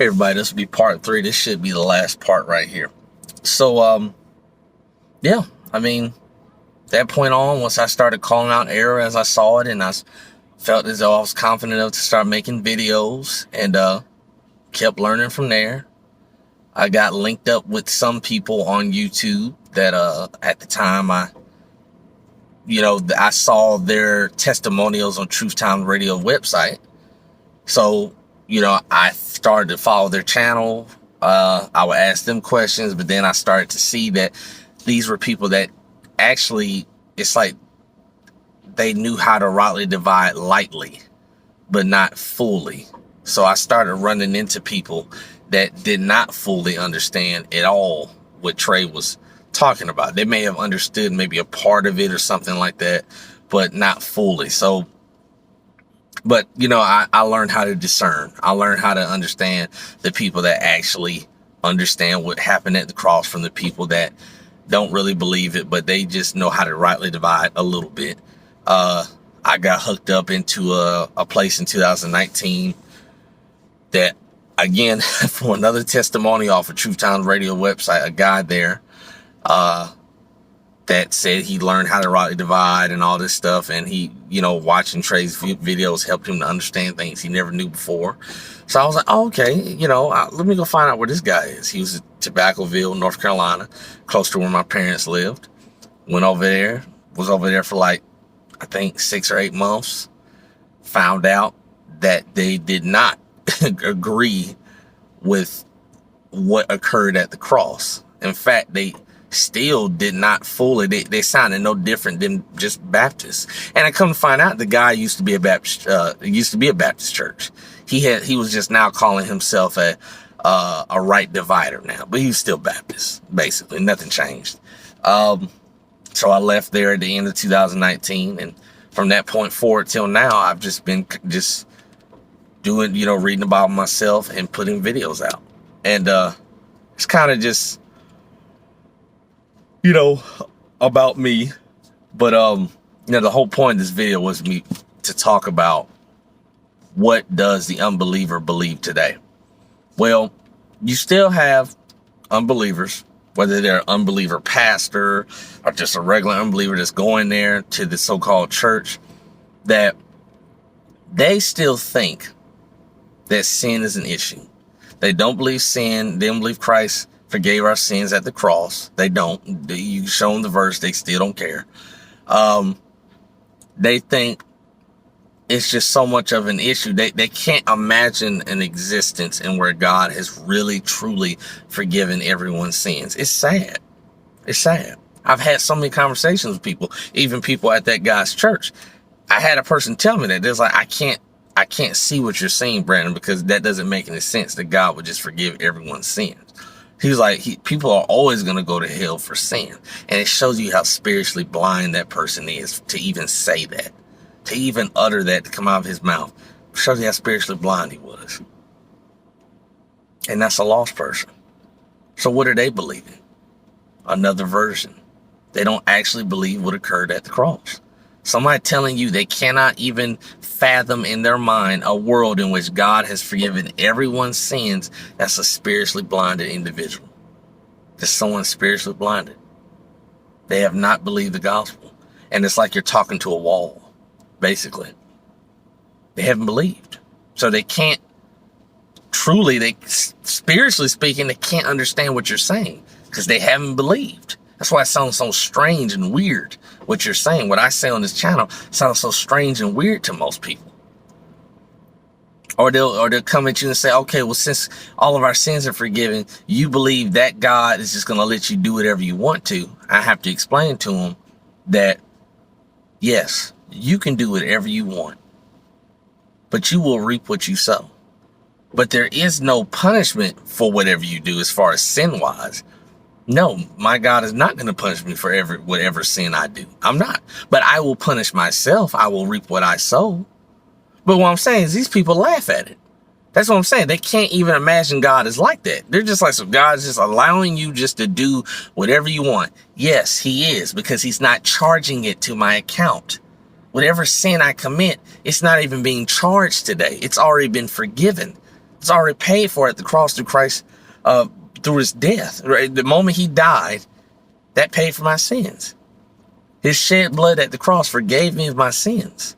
Hey everybody, this will be part 3. This should be the last part right here. So, yeah, I mean, that point on, once I started calling out error as I saw it, and I felt as though I was confident enough to start making videos, and kept learning from there. I got linked up with some people on YouTube that at the time I saw their testimonials on Truth Time Radio website. So, I started to follow their channel. I would ask them questions, but then I started to see that these were people that actually, it's like they knew how to rightly divide lightly, but not fully. So I started running into people that did not fully understand at all what Trey was talking about. They may have understood maybe a part of it or something like that, but not fully. So, but, I learned how to discern. I learned how to understand the people that actually understand what happened at the cross from the people that don't really believe it, but they just know how to rightly divide a little bit. I got hooked up into a place in 2019 that, again, from another testimony off of Truth Time Radio website, a guy there, that said he learned how to rightly divide and all this stuff. And he, watching Trey's videos helped him to understand things he never knew before. So I was like, oh, okay, let me go find out where this guy is. He was at Tobaccoville, North Carolina, close to where my parents lived. Went over there, was over there for like, I think 6 or 8 months. Found out that they did not agree with what occurred at the cross. In fact, they still did not fully, they sounded no different than just Baptists. And I come to find out the guy used to be a Baptist church. He was just now calling himself a right divider now, but he's still Baptist, basically. Nothing changed. So I left there at the end of 2019, and from that point forward till now, I've just been doing, reading about myself and putting videos out. And it's kind of just about me. But, the whole point of this video was me to talk about what does the unbeliever believe today? Well, you still have unbelievers, whether they're an unbeliever pastor or just a regular unbeliever that's going there to the so-called church, that they still think that sin is an issue. They don't believe sin. They don't believe Christ forgave our sins at the cross. They don't. You show them the verse, they still don't care. They think it's just so much of an issue. They can't imagine an existence in where God has really, truly forgiven everyone's sins. It's sad. It's sad. I've had so many conversations with people, even people at that guy's church. I had a person tell me that. There's like, I can't see what you're saying, Brandon, because that doesn't make any sense that God would just forgive everyone's sins. He was like, people are always going to go to hell for sin. And it shows you how spiritually blind that person is to even say that, to even utter that, to come out of his mouth. It shows you how spiritually blind he was. And that's a lost person. So what are they believing? Another version. They don't actually believe what occurred at the cross. Somebody telling you they cannot even fathom in their mind a world in which God has forgiven everyone's sins. That's a spiritually blinded individual. That's someone spiritually blinded. They have not believed the gospel. And it's like you're talking to a wall, basically. They haven't believed. So they can't truly, spiritually speaking, they can't understand what you're saying because they haven't believed. That's why it sounds so strange and weird, what you're saying. What I say on this channel sounds so strange and weird to most people. Or they'll come at you and say, okay, well, since all of our sins are forgiven, you believe that God is just going to let you do whatever you want to. I have to explain to them that, yes, you can do whatever you want, but you will reap what you sow. But there is no punishment for whatever you do as far as sin-wise. No, my God is not going to punish me for whatever sin I do. I'm not. But I will punish myself. I will reap what I sow. But what I'm saying is these people laugh at it. That's what I'm saying. They can't even imagine God is like that. They're just like, so God's just allowing you just to do whatever you want. Yes, he is, because he's not charging it to my account. Whatever sin I commit, it's not even being charged today. It's already been forgiven. It's already paid for at the cross through Christ, through his death. Right? The moment he died, that paid for my sins. His shed blood at the cross forgave me of my sins.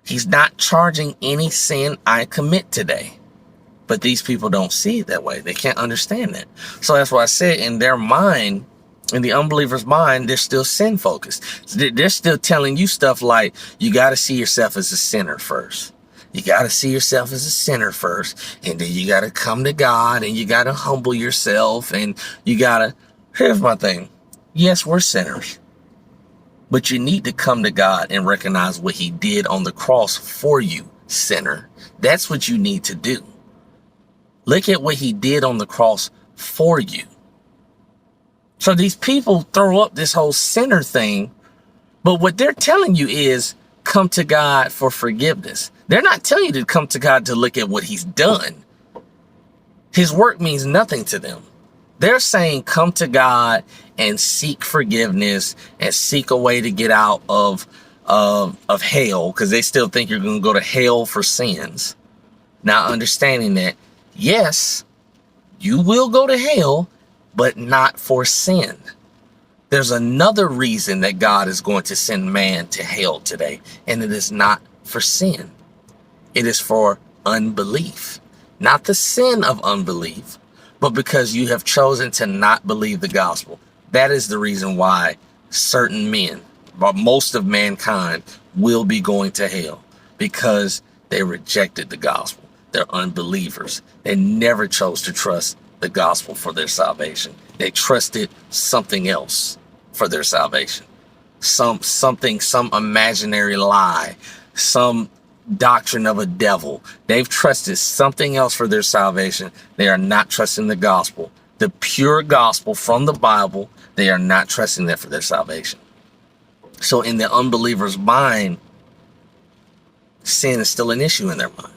He's not charging any sin I commit today. But these people don't see it that way. They can't understand that. So that's why I said in their mind, in the unbeliever's mind, they're still sin focused. They're still telling you stuff like, you got to see yourself as a sinner first. You got to see yourself as a sinner first. And then you got to come to God and you got to humble yourself. And you got to, here's my thing. Yes, we're sinners. But you need to come to God and recognize what he did on the cross for you, sinner. That's what you need to do. Look at what he did on the cross for you. So these people throw up this whole sinner thing, but what they're telling you is come to God for forgiveness. They're not telling you to come to God to look at what he's done. His work means nothing to them. They're saying come to God and seek forgiveness and seek a way to get out of hell, because they still think you're going to go to hell for sins. Now understanding that, yes, you will go to hell, but not for sin. There's another reason that God is going to send man to hell today, and it is not for sin. It is for unbelief. Not the sin of unbelief, but because you have chosen to not believe the gospel. That is the reason why certain men, but most of mankind, will be going to hell, because they rejected the gospel. They're unbelievers. They never chose to trust the gospel for their salvation. They trusted something else for their salvation. Some imaginary lie, some doctrine of a devil. They've trusted something else for their salvation. They are not trusting the gospel. The pure gospel from the Bible, they are not trusting that for their salvation. So in the unbeliever's mind, sin is still an issue in their mind.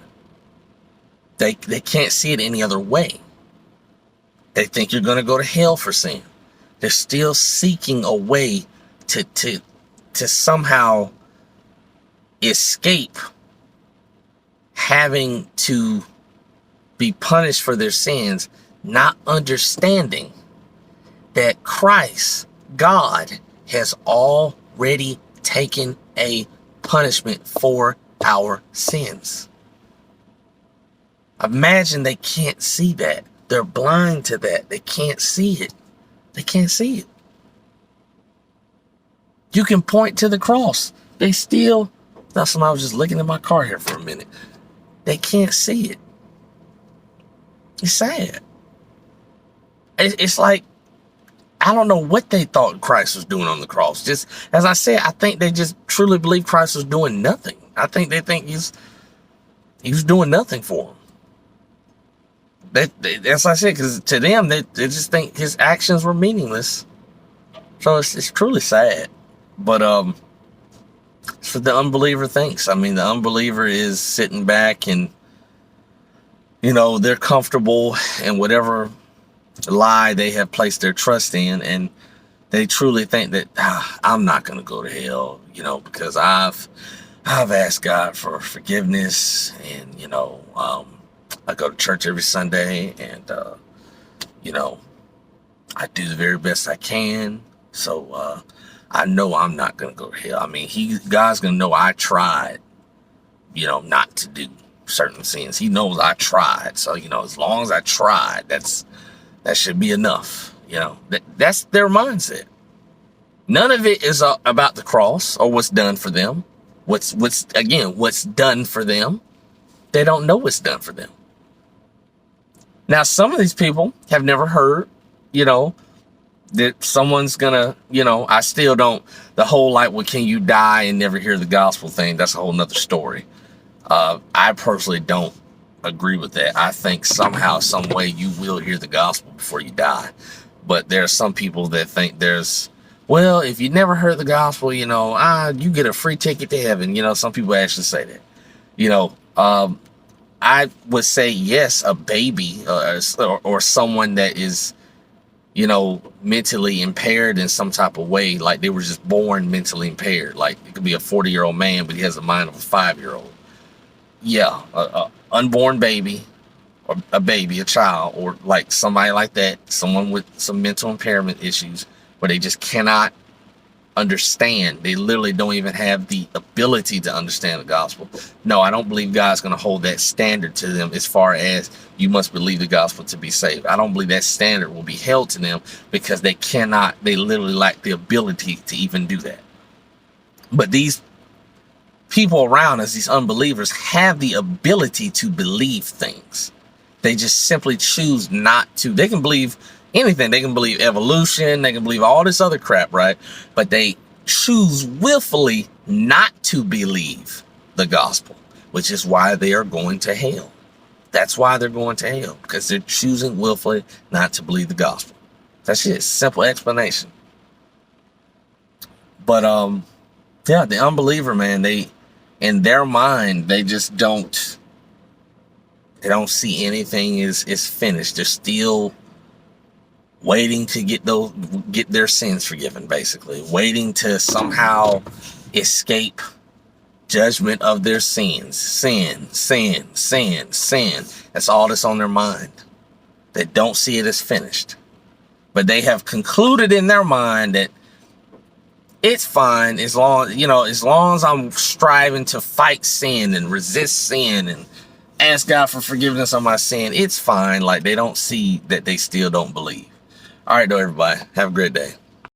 They can't see it any other way. They think you're going to go to hell for sin. They're still seeking a way to somehow escape having to be punished for their sins, not understanding that Christ, God, has already taken a punishment for our sins. Imagine they can't see that. They're blind to that. They can't see it. They can't see it. You can point to the cross. They still, that's when I was just looking at my car here for a minute. They can't see it. It's sad. It's like, I don't know what they thought Christ was doing on the cross. Just, as I said, I think they just truly believe Christ was doing nothing. I think they think he was doing nothing for them. That's what I said, because to them, they just think his actions were meaningless. So it's truly sad. But it's what the unbeliever thinks. I mean, the unbeliever is sitting back and, they're comfortable in whatever lie they have placed their trust in, and they truly think that I'm not going to go to hell, because I've asked God for forgiveness, and I go to church every Sunday, and I do the very best I can, so I know I'm not going to go to hell. I mean, God's going to know I tried, not to do certain sins. He knows I tried, so as long as I tried, that should be enough. That's their mindset. None of it is about the cross or what's done for them. What's done for them. They don't know what's done for them. Now, some of these people have never heard, that someone's gonna, I still don't, the whole well, can you die and never hear the gospel thing? That's a whole nother story. I personally don't agree with that. I think somehow, some way you will hear the gospel before you die. But there are some people that think if you never heard the gospel, you get a free ticket to heaven. Some people actually say that, I would say yes, a baby or someone that is, mentally impaired in some type of way, like they were just born mentally impaired. Like it could be a 40-year-old man, but he has the mind of a 5-year-old. yeah, a unborn baby, or a baby, a child, or like somebody like that, someone with some mental impairment issues, where they just cannot understand. They literally don't even have the ability to understand the gospel. No, I don't believe God's going to hold that standard to them as far as you must believe the gospel to be saved. I don't believe that standard will be held to them because they literally lack the ability to even do that. But these people around us, these unbelievers, have the ability to believe things. They just simply choose not to. They can believe anything. They can believe evolution. They can believe all this other crap, right? But they choose willfully not to believe the gospel, which is why they are going to hell. That's why they're going to hell, because they're choosing willfully not to believe the gospel. That's it. Simple explanation. But yeah, the unbeliever, man, in their mind, they just don't see anything is finished. They're still waiting to get their sins forgiven, basically. Waiting to somehow escape judgment of their sins. Sin. That's all that's on their mind. They don't see it as finished. But they have concluded in their mind that it's fine as long as I'm striving to fight sin and resist sin and ask God for forgiveness of my sin, it's fine. Like, they don't see that they still don't believe. All right, though, everybody. Have a great day.